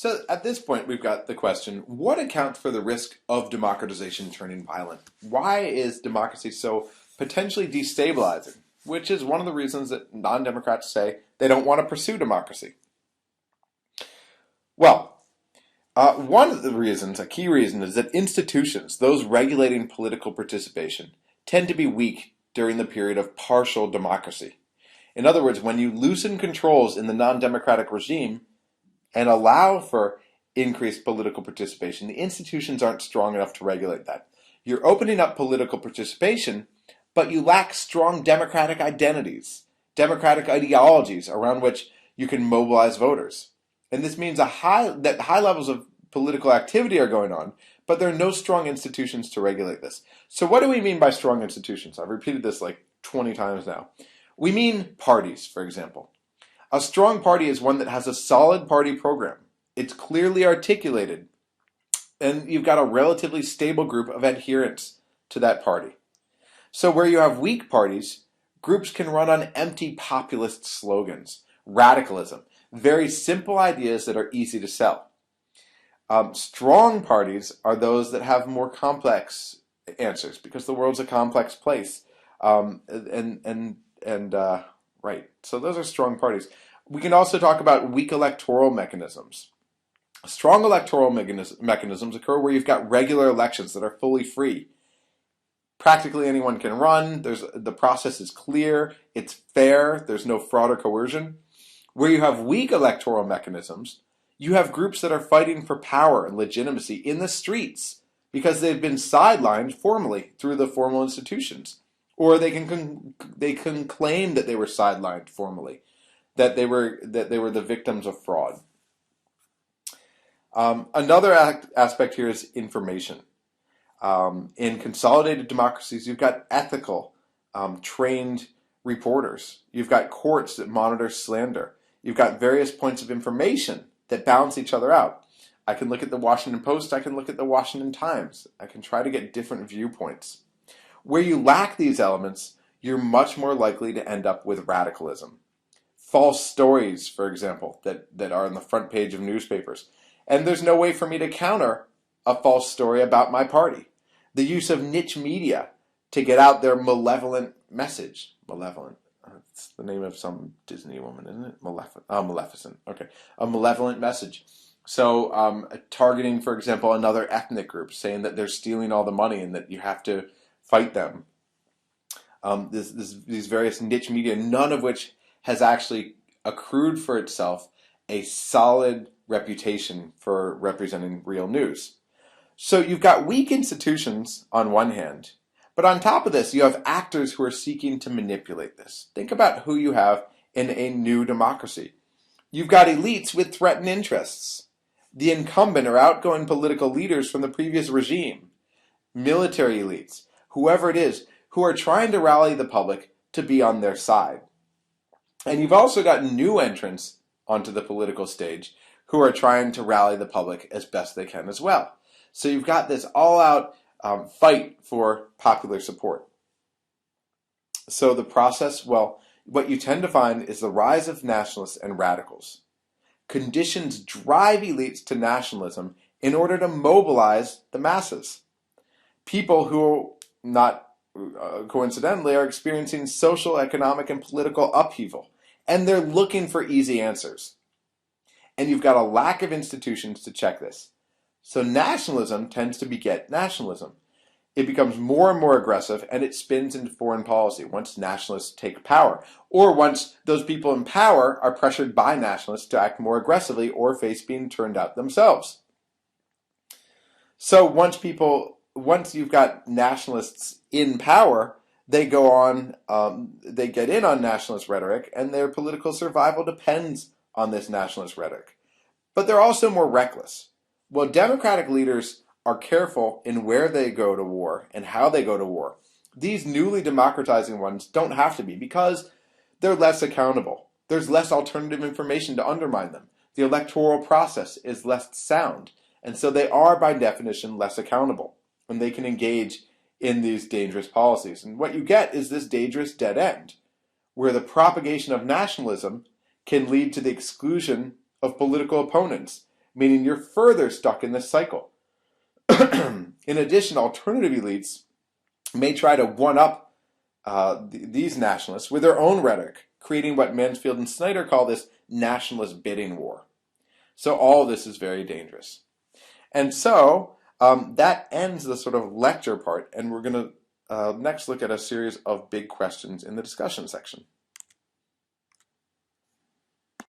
So at this point, we've got the question, what accounts for the risk of democratization turning violent? Why is democracy so potentially destabilizing? Which is one of the reasons that non-democrats say they don't want to pursue democracy. Well, one of the reasons, a key reason, is that institutions, those regulating political participation, tend to be weak during the period of partial democracy. In other words, when you loosen controls in the non-democratic regime and allow for increased political participation, the institutions aren't strong enough to regulate that. You're opening up political participation, but you lack strong democratic identities, democratic ideologies around which you can mobilize voters. And this means that high levels of political activity are going on, but there are no strong institutions to regulate this. So what do we mean by strong institutions? I've repeated this like 20 times now. We mean parties, for example. A strong party is one that has a solid party program. It's clearly articulated, and you've got a relatively stable group of adherents to that party. So where you have weak parties, groups can run on empty populist slogans, radicalism, very simple ideas that are easy to sell. Strong parties are those that have more complex answers, because the world's a complex place. Right. So those are strong parties. We can also talk about weak electoral mechanisms. Strong electoral mechanisms occur where you've got regular elections that are fully free. Practically anyone can run. The process is clear. It's fair. There's no fraud or coercion. Where you have weak electoral mechanisms, you have groups that are fighting for power and legitimacy in the streets because they've been sidelined formally through the formal institutions. Or they can claim that they were sidelined formally, that they were the victims of fraud. Another aspect here is information. In consolidated democracies, you've got ethical, trained reporters. You've got courts that monitor slander. You've got various points of information that balance each other out. I can look at the Washington Post. I can look at the Washington Times. I can try to get different viewpoints. Where you lack these elements, you're much more likely to end up with radicalism. False stories, for example, that are on the front page of newspapers. And there's no way for me to counter a false story about my party. The use of niche media to get out their malevolent message. Malevolent. It's the name of some Disney woman, isn't it? Maleficent. Okay. A malevolent message. So targeting, for example, another ethnic group, saying that they're stealing all the money and that you have to fight them. These various niche media, none of which has actually accrued for itself a solid reputation for representing real news. So you've got weak institutions on one hand, but on top of this, you have actors who are seeking to manipulate this. Think about who you have in a new democracy. You've got elites with threatened interests, the incumbent or outgoing political leaders from the previous regime, military elites, whoever it is, who are trying to rally the public to be on their side. And you've also got new entrants onto the political stage who are trying to rally the public as best they can as well. So you've got this all-out fight for popular support. So the process, well, what you tend to find is the rise of nationalists and radicals. Conditions drive elites to nationalism in order to mobilize the masses. People who, not coincidentally, are experiencing social, economic, and political upheaval. And they're looking for easy answers. And you've got a lack of institutions to check this. So nationalism tends to beget nationalism. It becomes more and more aggressive, and it spins into foreign policy once nationalists take power, or once those people in power are pressured by nationalists to act more aggressively or face being turned out themselves. So once you've got nationalists in power, they go on, they get in on nationalist rhetoric, and their political survival depends on this nationalist rhetoric. But they're also more reckless. Well, democratic leaders are careful in where they go to war and how they go to war. These newly democratizing ones don't have to be because they're less accountable. There's less alternative information to undermine them. The electoral process is less sound, and so they are by definition less accountable, and they can engage in these dangerous policies. And what you get is this dangerous dead end, where the propagation of nationalism can lead to the exclusion of political opponents, meaning you're further stuck in this cycle. In addition, alternative elites may try to one-up these nationalists with their own rhetoric, creating what Mansfield and Snyder call this nationalist bidding war. So all of this is very dangerous. And so that ends the sort of lecture part, and we're going to next look at a series of big questions in the discussion section.